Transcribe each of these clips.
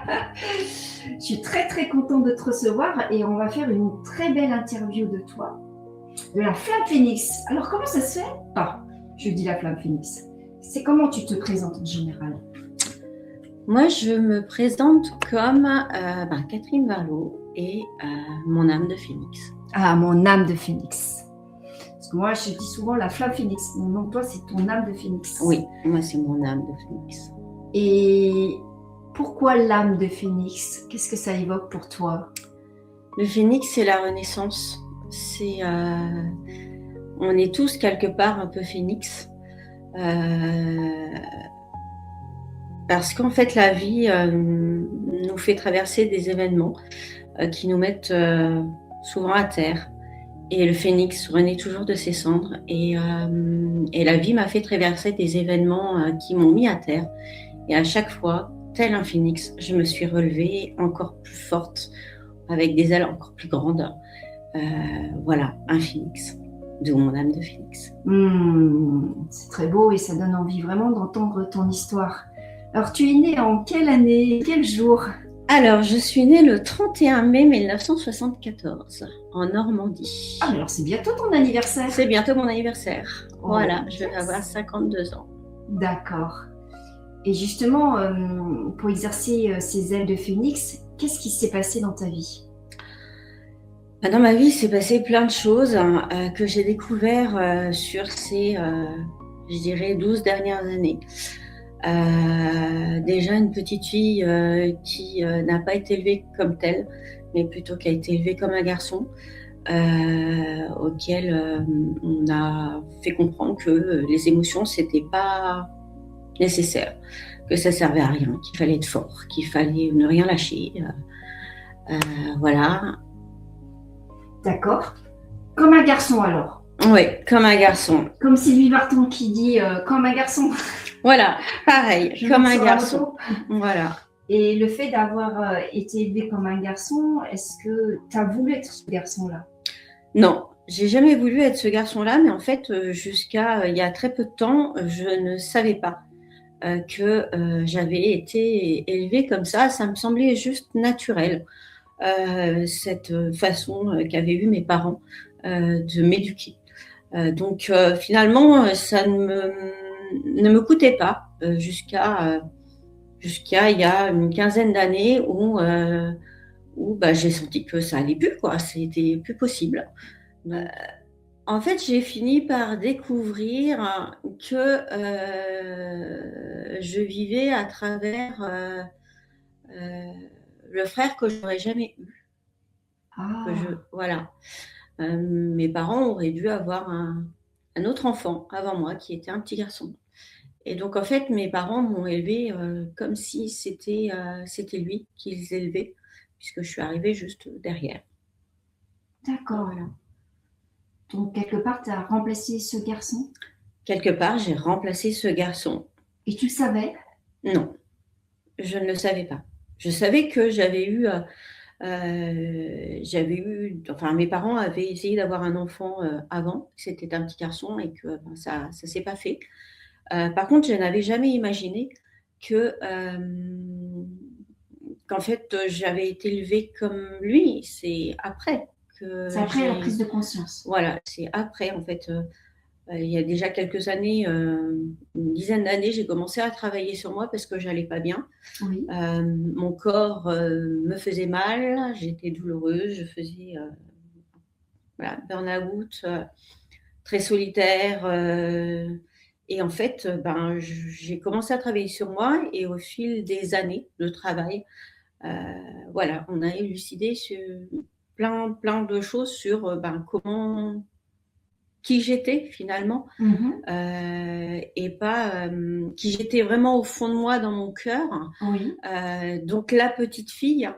Je suis très très contente de te recevoir et on va faire une très belle interview de toi, de la Flamme Phoenix. Alors comment ça se fait? Je dis la Flamme Phoenix. C'est comment tu te présentes en général? Moi, je me présente comme Catherine Varlot et mon âme de phénix. Ah, mon âme de phénix. Parce que moi, je dis souvent la Flamme Phoenix. Mon nom, toi, c'est ton âme de phénix. Oui, moi, c'est mon âme de phénix. Et pourquoi l'âme de phénix? Qu'est-ce que ça évoque pour toi? Le phénix, c'est la renaissance. On est tous quelque part un peu phénix. Parce qu'en fait, la vie nous fait traverser des événements qui nous mettent souvent à terre. Et le phénix renaît toujours de ses cendres. Et la vie m'a fait traverser des événements qui m'ont mis à terre. Et à chaque fois, tel un phénix, je me suis relevée encore plus forte, avec des ailes encore plus grandes. Voilà, un phénix, d'où mon âme de phénix. C'est très beau et ça donne envie vraiment d'entendre ton histoire. Alors, tu es née en quelle année, quel jour? Alors, je suis née le 31 mai 1974, en Normandie. Ah, mais alors c'est bientôt ton anniversaire. C'est bientôt mon anniversaire. Oh, voilà, yes. Je vais avoir 52 ans. D'accord. Et justement, pour exercer ces ailes de phénix, qu'est-ce qui s'est passé dans ta vie? Dans ma vie, il s'est passé plein de choses que j'ai découvert sur ces, je dirais, 12 dernières années. Déjà une petite fille qui n'a pas été élevée comme telle, mais plutôt qui a été élevée comme un garçon, auquel on a fait comprendre que les émotions, c'était pas nécessaire, que ça servait à rien, qu'il fallait être fort, qu'il fallait ne rien lâcher. Voilà. D'accord. Comme un garçon alors? Oui, comme un garçon. Comme Sylvie Vartan qui dit comme un garçon. Voilà, pareil, comme un garçon. Voilà. Et le fait d'avoir été élevé comme un garçon, est-ce que tu as voulu être ce garçon-là? Non, j'ai jamais voulu être ce garçon-là, mais en fait, jusqu'à il y a très peu de temps, je ne savais pas que j'avais été élevée comme ça. Ça me semblait juste naturel, cette façon qu'avaient eu mes parents de m'éduquer. Donc finalement, ça ne me coûtait pas jusqu'à il y a une quinzaine d'années où j'ai senti que ça allait plus, quoi. C'était plus possible. En fait, j'ai fini par découvrir que je vivais à travers le frère que je n'aurais jamais eu. Voilà. Mes parents auraient dû avoir un autre enfant avant moi, qui était un petit garçon. Et donc, en fait, mes parents m'ont élevée comme si c'était lui qu'ils élevaient, puisque je suis arrivée juste derrière. D'accord. Voilà. Donc, quelque part, tu as remplacé ce garçon? Quelque part, j'ai remplacé ce garçon. Et tu le savais? Non, je ne le savais pas. Je savais que mes parents avaient essayé d'avoir un enfant avant, c'était un petit garçon et que ça s'est pas fait. Par contre, je n'avais jamais imaginé qu'en fait, j'avais été élevée comme lui. C'est après que c'est après la prise de conscience. Voilà, c'est après, en fait. Il y a déjà quelques années, une dizaine d'années, j'ai commencé à travailler sur moi parce que j'allais pas bien. Oui. Mon corps me faisait mal, j'étais douloureuse, je faisais burn-out, très solitaire. Et en fait, j'ai commencé à travailler sur moi et au fil des années de travail, on a élucidé sur plein de choses sur qui j'étais finalement, et pas qui j'étais vraiment au fond de moi, dans mon cœur. Oui. Donc la petite fille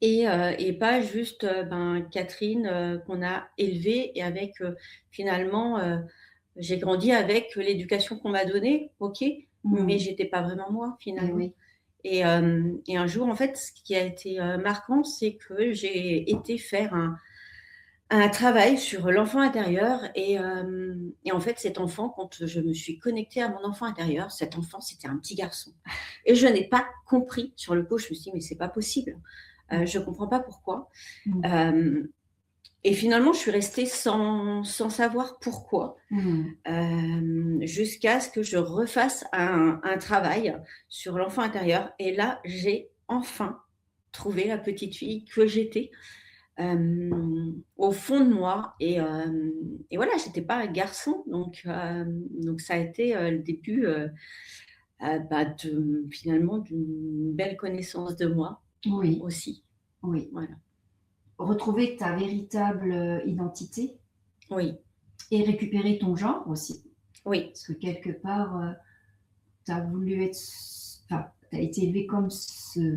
et pas juste Catherine qu'on a élevée et avec finalement j'ai grandi avec l'éducation qu'on m'a donnée, ok, mais j'étais pas vraiment moi finalement. Oui. Et un jour, en fait, ce qui a été marquant, c'est que j'ai été faire un travail sur l'enfant intérieur et en fait, cet enfant, quand je me suis connectée à mon enfant intérieur, cet enfant, c'était un petit garçon. Et je n'ai pas compris. Sur le coup, je me suis dit, mais c'est pas possible. Je comprends pas pourquoi. Mm. Et finalement, je suis restée sans savoir pourquoi, jusqu'à ce que je refasse un travail sur l'enfant intérieur. Et là, j'ai enfin trouvé la petite fille que j'étais. Au fond de moi et voilà, j'étais pas un garçon donc ça a été le début finalement d'une belle connaissance de moi Oui, aussi. oui. Voilà. Retrouver ta véritable identité Oui, et récupérer ton genre aussi. oui, Parce que quelque part, tu as voulu être. Enfin, tu as été élevé comme ce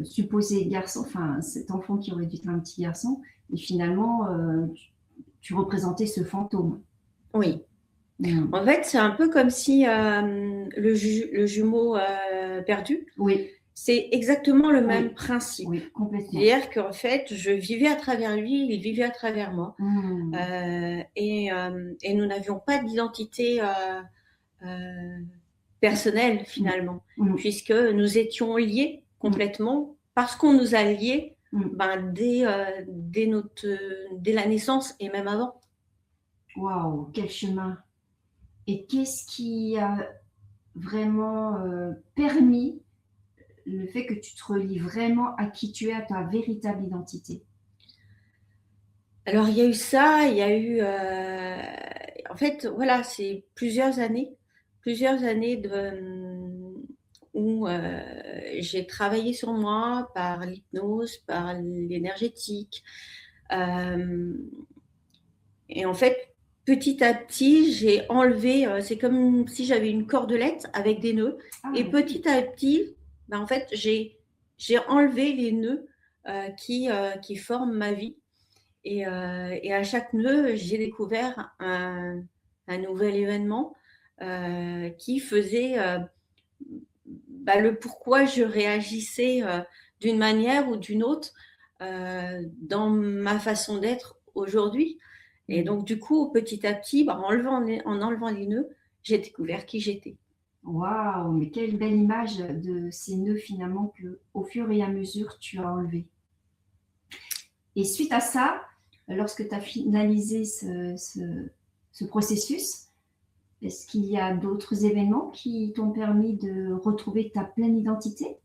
supposé garçon, enfin, cet enfant qui aurait dû être un petit garçon. Et finalement, tu représentais ce fantôme. oui. Mm. En fait, c'est un peu comme si le jumeau perdu, Oui, c'est exactement le même oui, principe. oui, complètement. C'est-à-dire qu'en fait, je vivais à travers lui, il vivait à travers moi. Mm. Et nous n'avions pas d'identité personnelle finalement, Mm. puisque nous étions liés complètement parce qu'on nous a liés dès la naissance et même avant. Waouh, quel chemin! Et qu'est-ce qui a vraiment permis le fait que tu te relis vraiment à qui tu es, à ta véritable identité? Alors il y a eu ça, il y a eu en fait voilà, c'est plusieurs années où j'ai travaillé sur moi par l'hypnose, par l'énergétique. Et en fait, petit à petit, j'ai enlevé, c'est comme si j'avais une cordelette avec des nœuds. Ah, Et ok. petit à petit, en fait, j'ai enlevé les nœuds qui forment ma vie. Et à chaque nœud, j'ai découvert un nouvel événement qui faisait le pourquoi je réagissais d'une manière ou d'une autre dans ma façon d'être aujourd'hui. Et donc, du coup, petit à petit, en enlevant les nœuds, j'ai découvert qui j'étais. Waouh, mais quelle belle image de ces nœuds finalement que, au fur et à mesure, tu as enlevés. Et suite à ça, lorsque tu as finalisé ce processus, est-ce qu'il y a d'autres événements qui t'ont permis de retrouver ta pleine identité?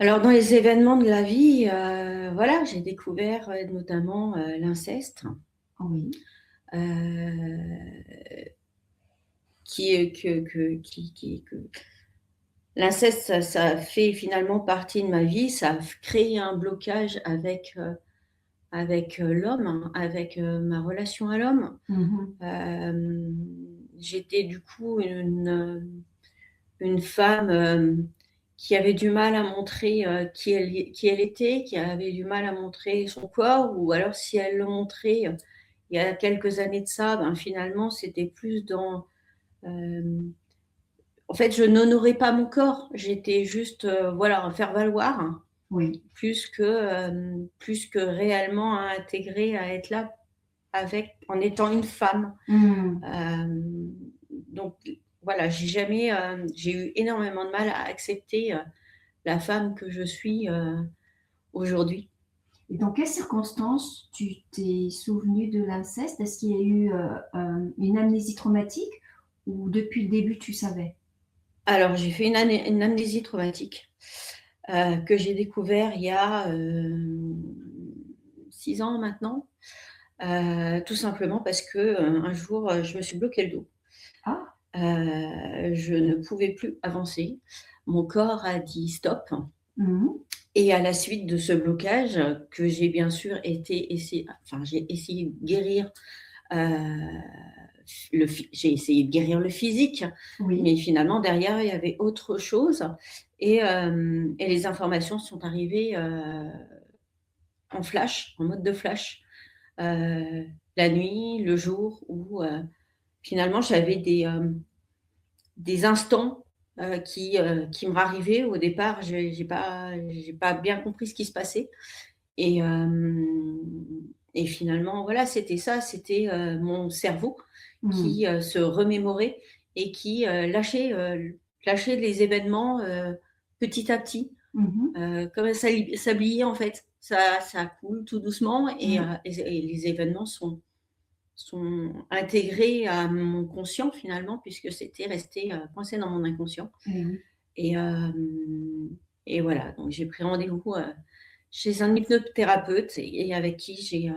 Alors, dans les événements de la vie, voilà, j'ai découvert notamment l'inceste. Oui. Euh, L'inceste, ça fait finalement partie de ma vie, ça a créé un blocage avec l'homme, hein, avec ma relation à l'homme. J'étais du coup une femme qui avait du mal à montrer qui elle était, qui avait du mal à montrer son corps, ou alors si elle le montrait il y a quelques années de ça, finalement c'était plus dans en fait, je n'honorais pas mon corps. J'étais juste, voilà, un faire-valoir, hein, Oui. plus que réellement à intégrer, à être là en étant une femme. Donc, voilà, j'ai eu énormément de mal à accepter la femme que je suis aujourd'hui. Et dans quelles circonstances tu t'es souvenu de l'inceste? Est-ce qu'il y a eu une amnésie traumatique ou depuis le début tu savais? Alors, j'ai fait une amnésie traumatique que j'ai découvert il y a 6 ans maintenant, tout simplement parce que un jour, je me suis bloqué le dos. Ah, Je ne pouvais plus avancer. Mon corps a dit stop. mhm. Et à la suite de ce blocage, que j'ai bien sûr j'ai essayé de guérir. J'ai essayé de guérir le physique, Oui. mais finalement derrière il y avait autre chose. Et les informations sont arrivées en flash, en mode de flash, la nuit, le jour, où finalement j'avais des instants qui me arrivaient. Au départ, j'ai pas bien compris ce qui se passait. Et finalement, voilà, c'était ça, c'était mon cerveau Mm. qui se remémorait et qui lâchait les événements petit à petit, Mhm. comme un sablier en fait. Ça coule tout doucement et les événements sont intégrés à mon conscient finalement, puisque c'était resté coincé dans mon inconscient. Eh oui. Et, et voilà, donc j'ai pris rendez-vous chez un hypnothérapeute et avec qui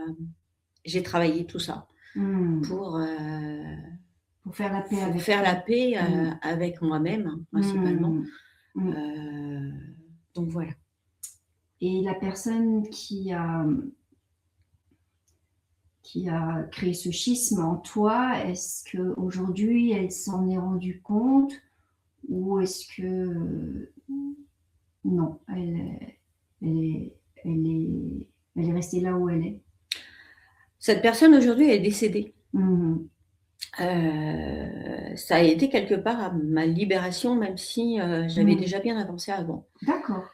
j'ai travaillé tout ça Mm. pour Pour faire la paix avec faire toi. la paix Mm. avec moi-même, principalement. Mm. Mm. Donc voilà. Et la personne qui a créé ce schisme en toi, est-ce qu'aujourd'hui elle s'en est rendue compte ou est-ce que non, elle est, elle est, elle est restée là où elle est? Cette personne aujourd'hui est décédée. Mhm. Ça a été quelque part à ma libération, même si j'avais déjà bien avancé avant. D'accord.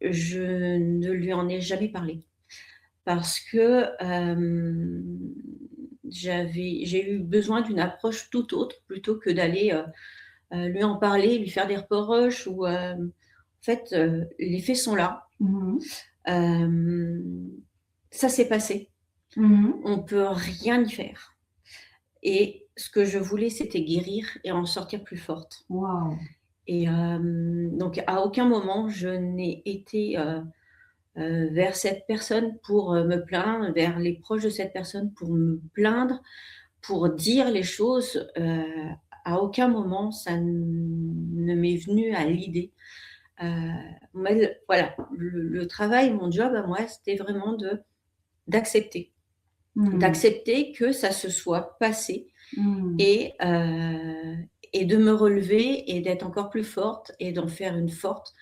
Je ne lui en ai jamais parlé parce que j'ai eu besoin d'une approche tout autre plutôt que d'aller lui en parler, lui faire des reproches ou en fait les faits sont là. Mhm. Ça s'est passé. Mhm. On peut rien y faire. Et ce que je voulais, c'était guérir et en sortir plus forte. Wow. Et donc, à aucun moment, je n'ai été vers cette personne pour me plaindre, vers les proches de cette personne pour me plaindre, pour dire les choses. À aucun moment, ça ne m'est venu à l'idée. Voilà, le travail, mon job à moi, c'était vraiment d'accepter. D'accepter que ça se soit passé et de me relever et d'être encore plus forte et d'en faire une force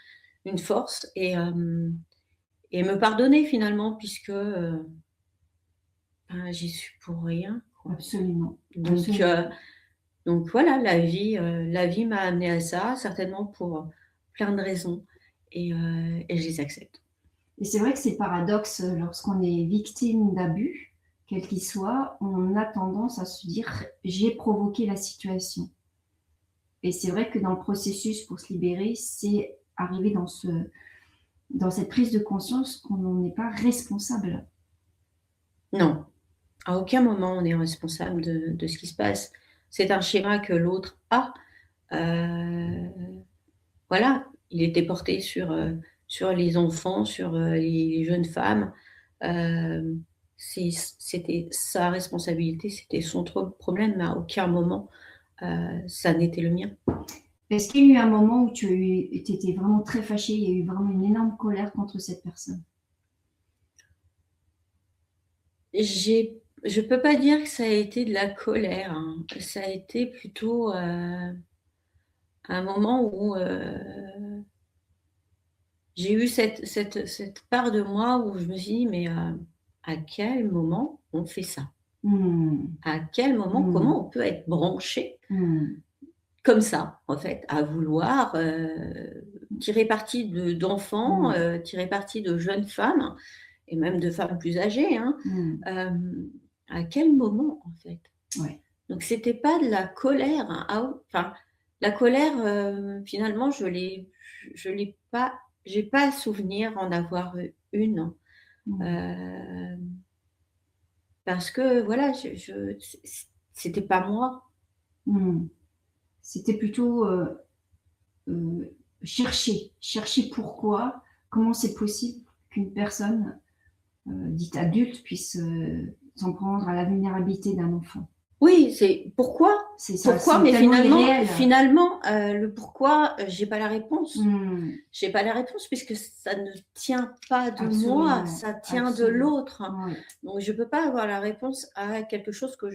et me pardonner finalement puisque j'y suis pour rien, quoi. Absolument. Donc, Absolument. donc voilà, la vie m'a amenée à ça, certainement pour plein de raisons et je les accepte. Et c'est vrai que c'est le paradoxe lorsqu'on est victime d'abus, quel qu'il soit, on a tendance à se dire j'ai provoqué la situation. Et c'est vrai que dans le processus pour se libérer, c'est arriver dans cette prise de conscience qu'on n'en est pas responsable. Non, à aucun moment on est responsable de ce qui se passe. C'est un schéma que l'autre a. Voilà, il était porté sur les enfants, sur les jeunes femmes. C'était sa responsabilité, c'était son problème, mais à aucun moment ça n'était le mien. Est-ce qu'il y a eu un moment où tu étais vraiment très fâchée, il y a eu vraiment une énorme colère contre cette personne? Je peux pas dire que ça a été de la colère, hein. Ça a été plutôt un moment où j'ai eu cette part de moi où je me suis dit, mais à quel moment on fait ça? À quel moment, comment on peut être branché comme ça, en fait, à vouloir tirer parti d'enfants, tirer parti de jeunes femmes et même de femmes plus âgées, hein. À quel moment, en fait? Ouais. Donc c'était pas de la colère, hein. Enfin, la colère, finalement, je l'ai pas, j'ai pas souvenir en avoir une. Parce que voilà, c'était pas moi. C'était plutôt chercher pourquoi, comment c'est possible qu'une personne dite adulte puisse s'en prendre à la vulnérabilité d'un enfant. Oui, c'est pourquoi, C'est ça, mais tellement irréel. finalement, le pourquoi, j'ai pas la réponse. J'ai pas la réponse puisque ça ne tient pas de moi, ça tient de l'autre. Ouais. Donc je peux pas avoir la réponse à quelque chose que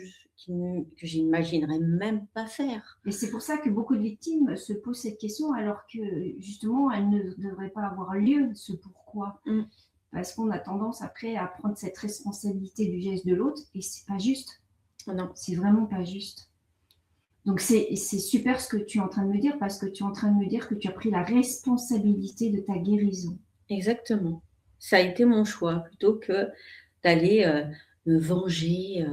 j'imaginerais même pas faire. Et c'est pour ça que beaucoup de victimes se posent cette question alors que justement, elle ne devrait pas avoir lieu, ce pourquoi. Parce qu'on a tendance après à prendre cette responsabilité du geste de l'autre et c'est pas juste. Non. C'est vraiment pas juste. Donc c'est super ce que tu es en train de me dire parce que tu es en train de me dire que tu as pris la responsabilité de ta guérison. Exactement. ça a été mon choix plutôt que d'aller me venger,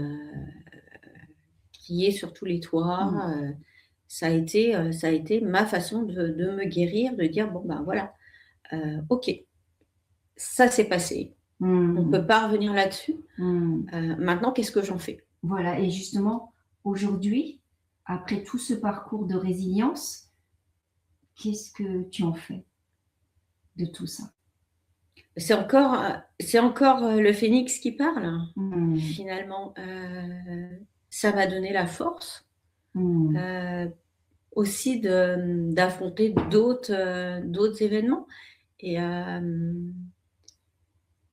crier sur tous les Mmh. toits. Ça a été ma façon de me guérir, de dire bon ben voilà, ok, ça s'est passé, on ne Mmh. peut pas revenir là-dessus. Mmh. Maintenant, qu'est-ce que j'en fais? Voilà, et justement, aujourd'hui, après tout ce parcours de résilience, qu'est-ce que tu en fais de tout ça? C'est encore le phénix qui parle, Mmh. finalement. Ça m'a donné la force Mmh. euh, aussi d'affronter d'autres événements. Et, euh,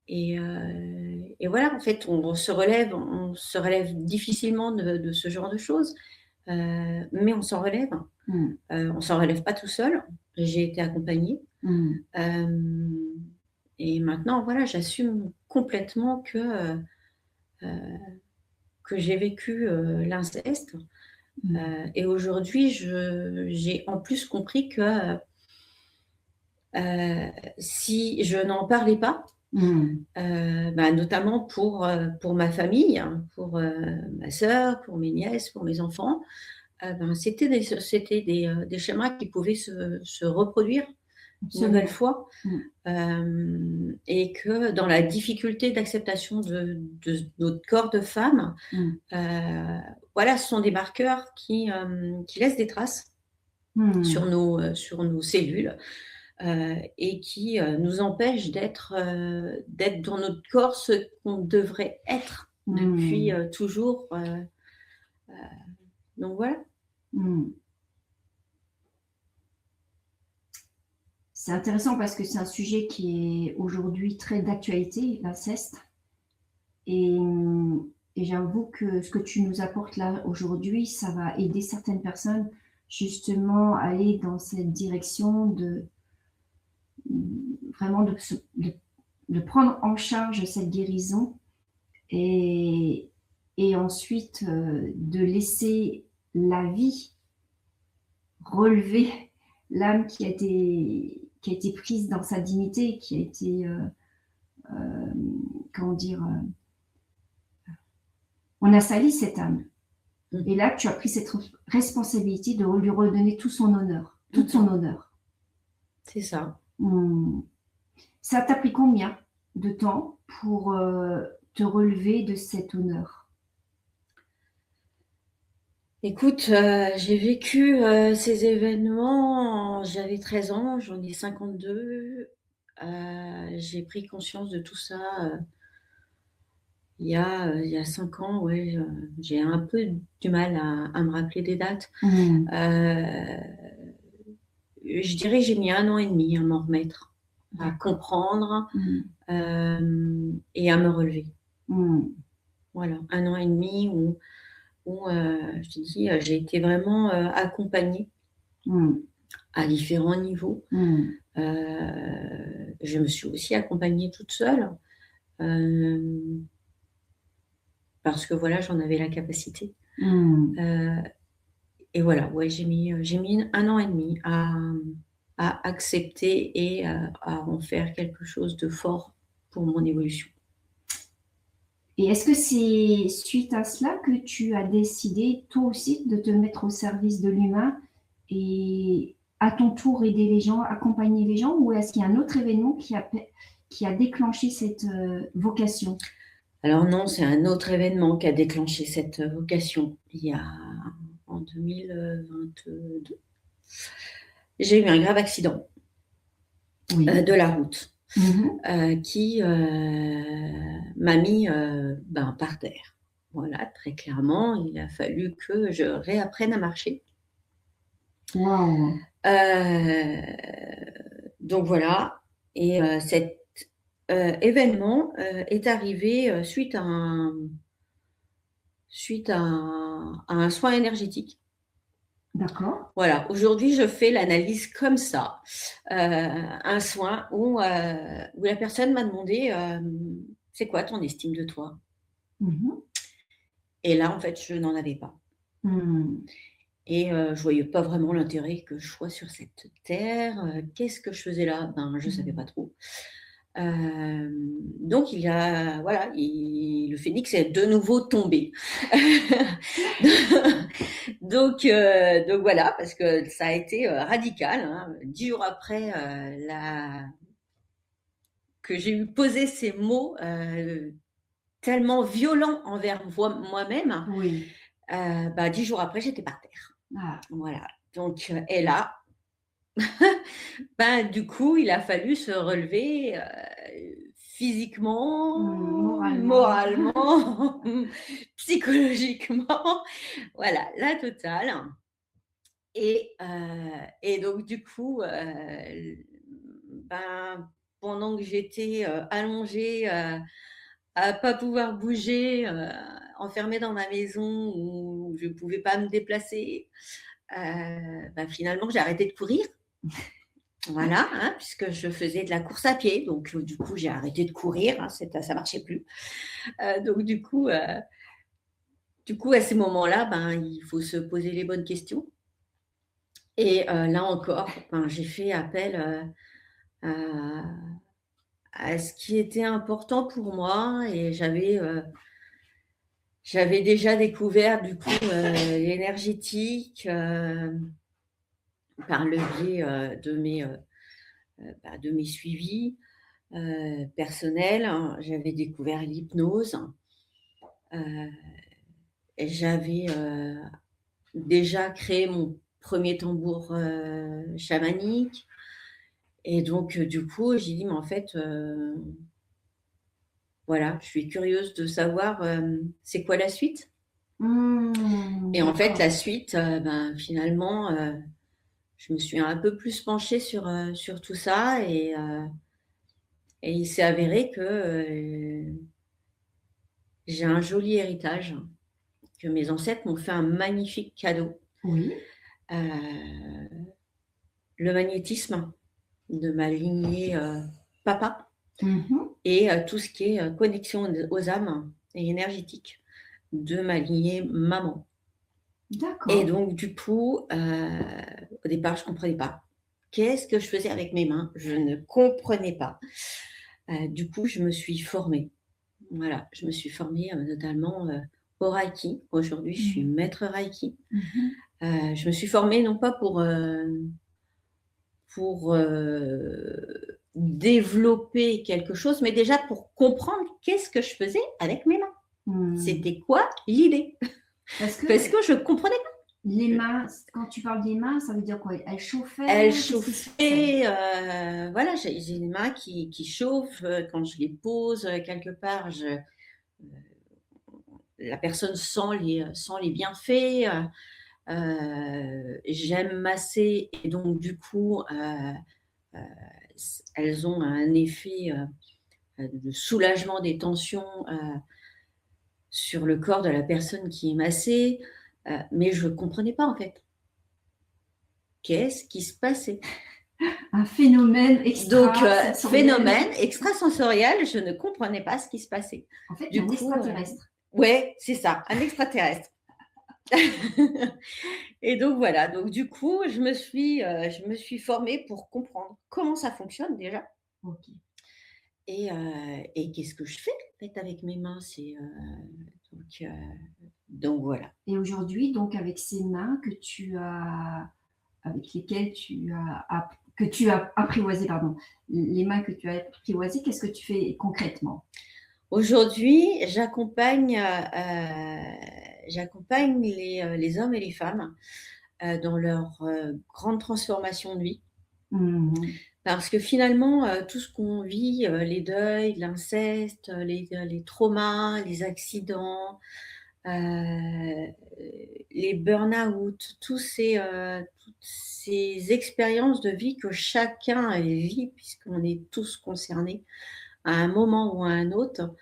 et voilà, en fait, on se relève difficilement de ce genre de choses, mais on s'en relève. Mmh. On s'en relève pas tout seul. J'ai été accompagnée. Mmh. Euh, et maintenant, voilà, j'assume complètement que j'ai vécu l'inceste. Mmh. Et aujourd'hui, j'ai en plus compris que si je n'en parlais pas, Mmh. bah, notamment pour ma famille, hein, pour ma sœur, pour mes nièces, pour mes enfants, ben, c'était des schémas qui pouvaient se reproduire une nouvelle Absolument. fois. Mmh. Et que dans la difficulté d'acceptation de notre corps de femme, Mmh. voilà, ce sont des marqueurs qui laissent des traces Mmh. sur nos cellules et qui nous empêchent d'être dans notre corps ce qu'on devrait être depuis Mmh. toujours. Donc voilà. Mmh. C'est intéressant parce que c'est un sujet qui est aujourd'hui très d'actualité, l'inceste. Et, et j'avoue que ce que tu nous apportes là aujourd'hui, ça va aider certaines personnes justement à aller dans cette direction de vraiment de prendre en charge cette guérison et, et ensuite de laisser la vie relever l'âme qui a été prise dans sa dignité, qui a été, comment dire, on a sali cette âme. Et Mhm. là, tu as pris cette responsabilité de lui redonner tout son honneur, toute son Mhm. honneur. C'est ça. Mmh. Ça t'a pris combien de temps pour te relever de cet honneur? Écoute, j'ai vécu ces événements, j'avais 13 ans, j'en ai 52. J'ai pris conscience de tout ça il y a 5 ans, ouais, j'ai un peu du mal à me rappeler des dates. Mmh. Euh, je dirais que j'ai mis 1 an et demi à m'en remettre, à D'accord. comprendre Mmh. et à me relever. Mmh. Voilà, 1 an et demi où je te dis, j'ai été vraiment accompagnée Mmh. à différents niveaux. Mmh. Je me suis aussi accompagnée toute seule parce que voilà, j'en avais la capacité. Mmh. Euh, et voilà, ouais, j'ai mis 1 an et demi à accepter et à en faire quelque chose de fort pour mon évolution. Et est-ce que c'est suite à cela que tu as décidé, toi aussi, de te mettre au service de l'humain et à ton tour aider les gens, accompagner les gens, ou est-ce qu'il y a un autre événement qui a déclenché cette vocation? Alors non, c'est un autre événement qui a déclenché cette vocation. En 2022, j'ai eu un grave accident Oui. de la route. Mhm. Qui m'a mis ben, par terre. Voilà, très clairement, il a fallu que je réapprenne à marcher. Waouh. Euh, donc voilà, et cet événement est arrivé suite à un soin énergétique. D'accord. Voilà, aujourd'hui, je fais l'analyse comme ça. Un soin où la personne m'a demandé c'est quoi ton estime de toi? Mhm. Et là, en fait, je n'en avais pas. Mhm. Et je voyais pas vraiment l'intérêt que je sois sur cette terre. Qu'est-ce que je faisais là? Ben, je savais pas trop. Donc, le phénix est de nouveau tombé. donc voilà, parce que ça a été radical. Hein. 10 jours après que j'ai eu posé ces mots tellement violents envers moi-même, Oui. 10 jours après, j'étais par terre. Ah. Voilà. Donc, et là, du coup, il a fallu se relever physiquement, moralement, psychologiquement. Voilà, la totale. Et donc, du coup, pendant que j'étais allongée à pas pouvoir bouger, enfermée dans ma maison où je ne pouvais pas me déplacer, finalement, j'ai arrêté de courir. Voilà, hein, puisque je faisais de la course à pied. Donc, du coup, j'ai arrêté de courir. Hein, ça ne marchait plus. Donc, du coup, à ces moments-là, il faut se poser les bonnes questions. Et là encore, j'ai fait appel à ce qui était important pour moi. Et j'avais déjà découvert, du coup, l'énergétique par le biais de mes suivis personnels. Hein. J'avais découvert l'hypnose. Et j'avais déjà créé mon premier tambour chamanique. Et donc, du coup, j'ai dit, mais en fait, voilà, je suis curieuse de savoir c'est quoi la suite. Et en fait, la suite, finalement, je me suis un peu plus penchée sur tout ça et il s'est avéré que j'ai un joli héritage, que mes ancêtres m'ont fait un magnifique cadeau. Oui. Le magnétisme de ma lignée papa Mm-hmm. et tout ce qui est connexion aux âmes et énergétique de ma lignée maman. D'accord. Et donc, du coup, au départ, je ne comprenais pas. Qu'est-ce que je faisais avec mes mains? Je ne comprenais pas. Du coup, je me suis formée. Voilà, je me suis formée notamment au Reiki. Aujourd'hui, je suis maître Reiki. Mm-hmm. Je me suis formée non pas pour développer quelque chose, mais déjà pour comprendre qu'est-ce que je faisais avec mes mains. C'était quoi l'idée? Parce que je ne comprenais pas. Les mains, quand tu parles des mains, ça veut dire quoi? Elles chauffaient? Elles chauffaient. Voilà, j'ai les mains qui chauffent. Quand je les pose quelque part, la personne sent les bienfaits. J'aime masser et donc du coup, elles ont un effet de soulagement des tensions sur le corps de la personne qui est massée, mais je ne comprenais pas en fait. Qu'est-ce qui se passait? Un phénomène extrasensoriel. Donc, phénomène extrasensoriel, je ne comprenais pas ce qui se passait. En fait, un extraterrestre. Ouais, c'est ça, un extraterrestre. Et donc voilà, donc du coup, je me suis formée pour comprendre comment ça fonctionne déjà. Okay. Et qu'est-ce que je fais en fait avec mes mains, donc voilà. Et aujourd'hui, donc avec ces mains avec lesquelles que tu as apprivoisées, les mains que tu as apprivoisées, qu'est-ce que tu fais concrètement? Aujourd'hui, j'accompagne les hommes et les femmes dans leur grande transformation de vie. Parce que finalement, tout ce qu'on vit, les deuils, l'inceste, les traumas, les accidents, les burn-out, toutes ces expériences de vie que chacun vit, puisqu'on est tous concernés à un moment ou à un autre,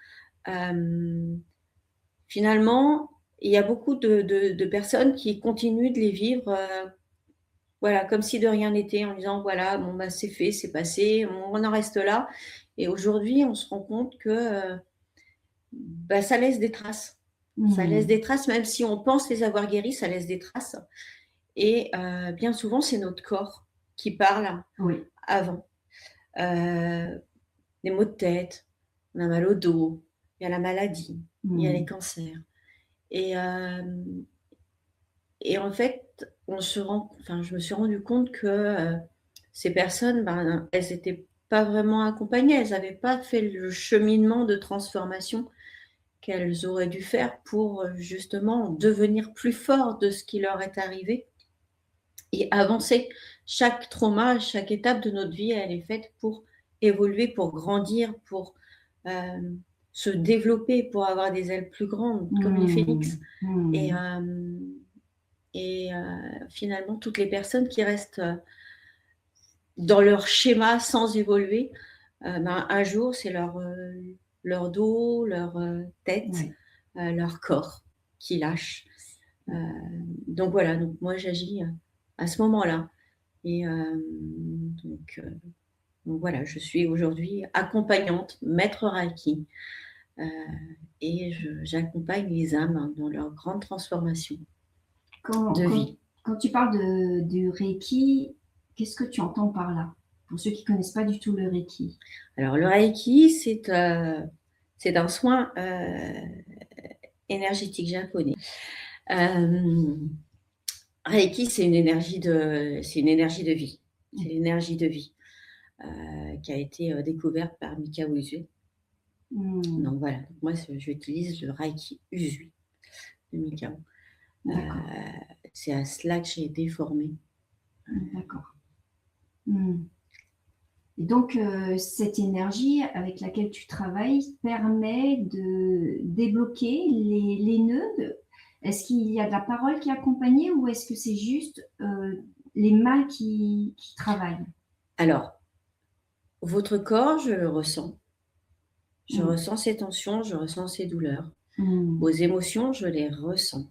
finalement, il y a beaucoup de personnes qui continuent de les vivre voilà, comme si de rien n'était, en disant voilà, c'est fait, c'est passé, on en reste là. Et aujourd'hui, on se rend compte que ça laisse des traces. Ça laisse des traces, même si on pense les avoir guéris, ça laisse des traces. Et bien souvent, c'est notre corps qui parle avant. des maux de tête, on a mal au dos, il y a la maladie, il y a les Mm. cancers. Et, et en fait, je me suis rendu compte que ces personnes, ben, elles n'étaient pas vraiment accompagnées, elles n'avaient pas fait le cheminement de transformation qu'elles auraient dû faire pour justement devenir plus fortes de ce qui leur est arrivé et avancer. Chaque trauma, chaque étape de notre vie, elle est faite pour évoluer, pour grandir, pour euh, se développer, pour avoir des ailes plus grandes, comme les phénix. Et, Mm. finalement, toutes les personnes qui restent dans leur schéma sans évoluer, ben, un jour, c'est leur dos, leur tête, Ouais. leur corps qui lâche. Donc voilà, donc moi j'agis à ce moment-là. Et donc voilà, je suis aujourd'hui accompagnante, maître Reiki, euh, et j'accompagne les âmes dans leur grande transformation Quand, de quand, vie. quand tu parles du Reiki, qu'est-ce que tu entends par là? Pour ceux qui ne connaissent pas du tout le Reiki. Alors le Reiki, c'est un soin énergétique japonais. Euh, Reiki, c'est une énergie de vie. C'est l'énergie de vie qui a été découverte par Mikao Usui. Mm. Donc voilà, moi j'utilise le Reiki Usui de Mikao. D'accord, C'est à cela que j'ai été formée. d'accord. Mm. Et donc, cette énergie avec laquelle tu travailles permet de débloquer les nœuds. Est-ce qu'il y a de la parole qui est accompagnée ou est-ce que c'est juste les mains qui travaillent? Alors, votre corps, je le ressens. Je Mm. ressens ces tensions, je ressens ces douleurs. Mm. Vos émotions, je les ressens.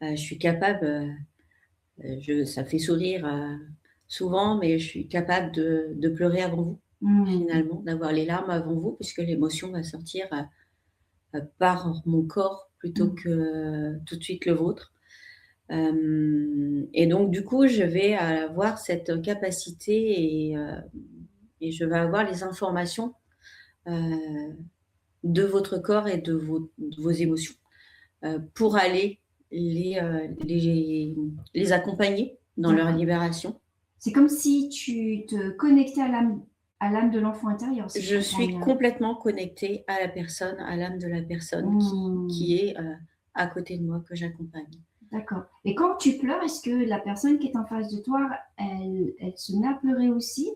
Je suis capable, ça fait sourire souvent, mais je suis capable de pleurer avant vous, Mm. finalement, d'avoir les larmes avant vous, puisque l'émotion va sortir par mon corps plutôt Mm. que tout de suite le vôtre. Et donc, du coup, je vais avoir cette capacité et je vais avoir les informations euh, de votre corps et de vos émotions pour aller les accompagner dans leur D'accord. libération. C'est comme si tu te connectais à l'âme de l'enfant intérieur, si je Je comprends suis bien. complètement connectée à la personne, à l'âme de la personne Mm. qui est à côté de moi, que j'accompagne. D'accord. Et quand tu pleures, est-ce que la personne qui est en face de toi, elle se met à pleurer aussi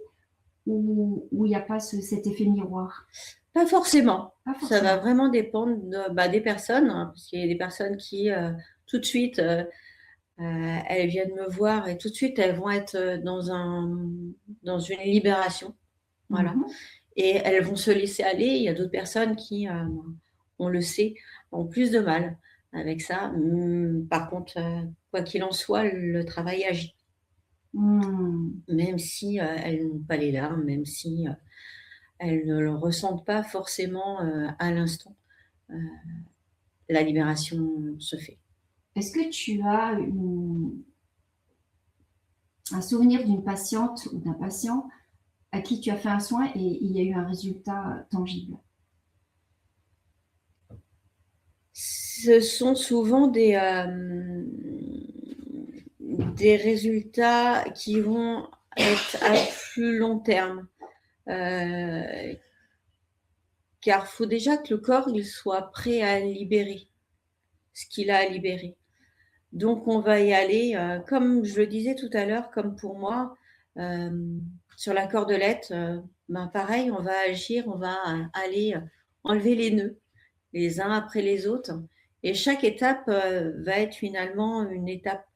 ou il n'y a pas cet effet miroir? Pas forcément. Pas Ça va forcément. vraiment dépendre des personnes, hein, parce qu'il y a des personnes qui, tout de suite, elles viennent me voir et tout de suite, elles vont être dans une libération. Voilà. Mhm. Et elles vont se laisser aller. Il y a d'autres personnes qui, on le sait, ont plus de mal avec ça. Par contre, quoi qu'il en soit, le travail agit. Mm. Même si elles n'ont pas les larmes, même si elles ne le ressentent pas forcément à l'instant, euh, la libération se fait. Est-ce que tu as un souvenir d'une patiente ou d'un patient à qui tu as fait un soin et il y a eu un résultat tangible? Ce sont souvent des résultats qui vont être à plus long terme. Car il faut déjà que le corps il soit prêt à libérer ce qu'il a à libérer. Donc on va y aller, comme je le disais tout à l'heure, comme pour moi, euh, sur la cordelette, ben pareil, on va agir, on va aller enlever les nœuds les uns après les autres. Et chaque étape va être finalement une étape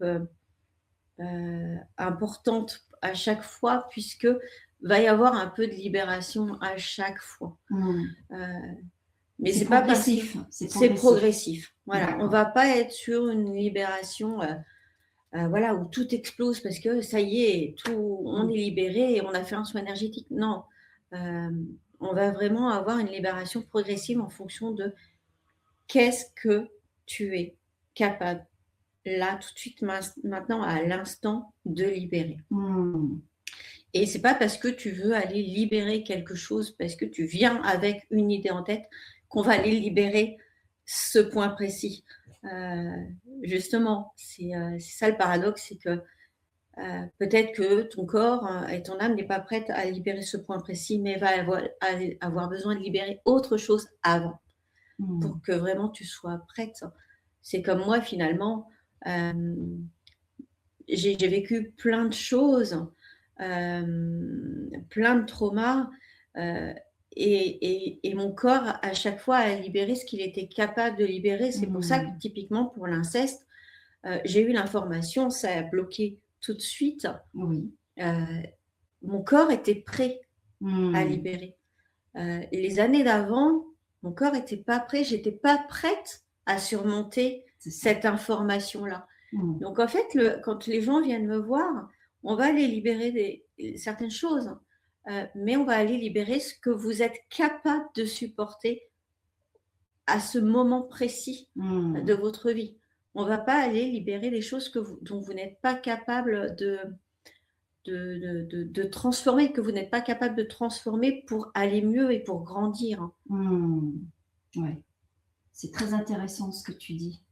importante à chaque fois, puisque va y avoir un peu de libération à chaque fois. Mm. Mais C'est c'est pas parce que progressif. C'est c'est progressif. progressif. Voilà, on D'accord. va pas être sur une libération, voilà, où tout explose parce que ça y est, tout, on Mm. est libéré et on a fait un soin énergétique. Non, Euh, on va vraiment avoir une libération progressive en fonction de qu'est-ce que tu es capable là tout de suite maintenant à l'instant de libérer. Mm. Et c'est pas parce que tu veux aller libérer quelque chose, parce que tu viens avec une idée en tête, qu'on va aller libérer ce point précis. Justement, c'est ça le paradoxe, c'est que peut-être que ton corps et ton âme n'est pas prête à libérer ce point précis, mais va avoir besoin de libérer autre chose avant, pour que vraiment tu sois prête. C'est comme moi, finalement, j'ai vécu plein de choses, plein de traumas, et mon corps, à chaque fois, a libéré ce qu'il était capable de libérer. C'est pour ça que, typiquement, pour l'inceste, j'ai eu l'information, ça a bloqué tout de suite. Oui. Mon corps était prêt à libérer. Les années d'avant, mon corps n'était pas prêt, j'étais pas prête à surmonter cette information-là. Donc en fait, quand les gens viennent me voir, on va aller libérer certaines choses, mais on va aller libérer ce que vous êtes capable de supporter à ce moment précis de votre vie. On ne va pas aller libérer des choses dont vous n'êtes pas capable de transformer, que vous n'êtes pas capable de transformer pour aller mieux et pour grandir. Ouais. C'est très intéressant ce que tu dis.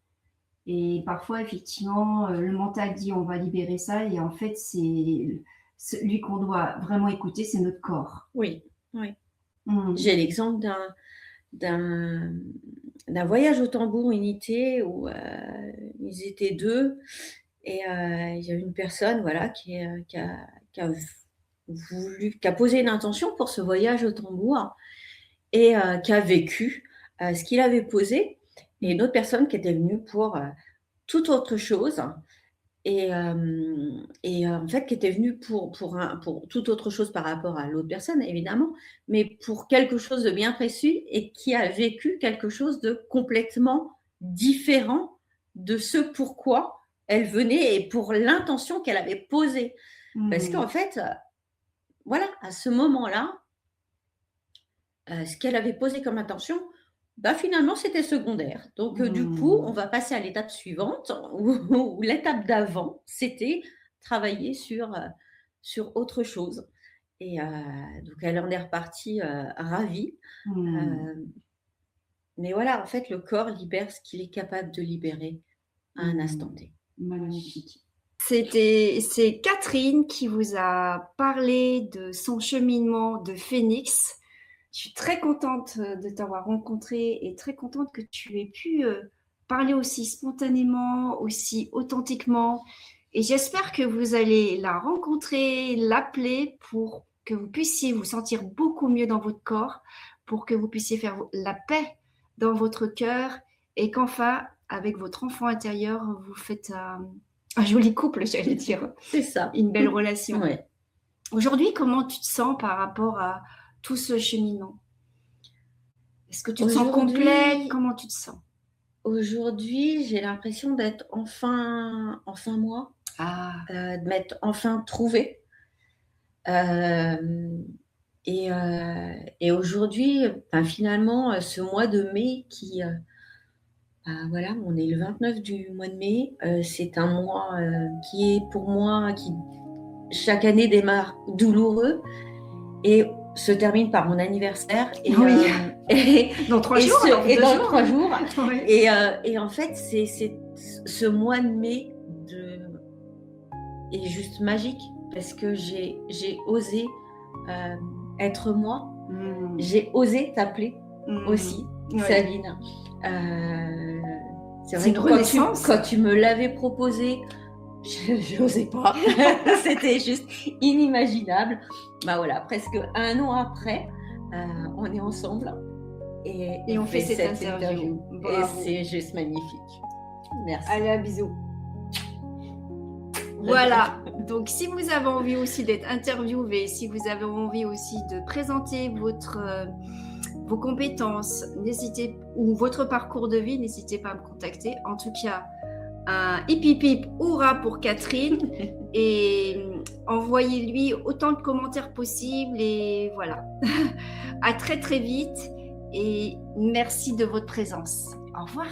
Et parfois, effectivement, le mental dit on va libérer ça, et en fait, c'est celui qu'on doit vraiment écouter, c'est notre corps. Oui, oui. J'ai l'exemple d'un voyage au tambour unité où ils étaient deux, et il y a une personne, voilà, qui a posé une intention pour ce voyage au tambour, et qui a vécu ce qu'il avait posé, et une autre personne qui était venue pour toute autre chose, et en fait qui était venue pour toute autre chose par rapport à l'autre personne, évidemment, mais pour quelque chose de bien précis, et qui a vécu quelque chose de complètement différent de ce pourquoi elle venait et pour l'intention qu'elle avait posée. Parce qu'en fait, voilà, à ce moment-là, ce qu'elle avait posé comme intention, finalement, c'était secondaire. Donc, du coup, on va passer à l'étape suivante, où l'étape d'avant, c'était travailler sur autre chose. Et donc, elle en est repartie ravie. Mais voilà, en fait, le corps libère ce qu'il est capable de libérer à un instant T. Magnifique. C'est Catherine qui vous a parlé de son cheminement de phénix. Je suis très contente de t'avoir rencontré et très contente que tu aies pu parler aussi spontanément, aussi authentiquement. Et j'espère que vous allez la rencontrer, l'appeler pour que vous puissiez vous sentir beaucoup mieux dans votre corps, pour que vous puissiez faire la paix dans votre cœur, et qu'enfin, avec votre enfant intérieur, vous faites un joli couple, j'allais dire. C'est ça. Une belle relation. Ouais. Aujourd'hui, comment tu te sens par rapport à tout ce cheminement? Est-ce que tu te sens complète? Comment tu te sens? Aujourd'hui, j'ai l'impression d'être enfin moi, de m'être enfin trouvée. Et aujourd'hui, finalement, ce mois de mai qui... voilà, on est le 29 du mois de mai. C'est un mois qui est pour moi, qui chaque année démarre douloureux et se termine par mon anniversaire. Et, dans 3 jours. Dans 3 jours. Oui. Et en fait, c'est ce mois de mai est juste magique, parce que j'ai osé être moi. J'ai osé t'appeler aussi, Sabine. C'est vrai que quand tu me l'avais proposé, je n'osais pas. C'était juste inimaginable. Voilà, presque 1 an après, on est ensemble et on fait cette interview. Et c'est juste magnifique. Merci. Allez, un bisou. Voilà, donc si vous avez envie aussi d'être interviewé, si vous avez envie aussi de présenter vos compétences, ou votre parcours de vie, n'hésitez pas à me contacter. En tout cas, un hip hip hip hurrah pour Catherine, et envoyez-lui autant de commentaires possibles, et voilà. À très très vite, et merci de votre présence. Au revoir.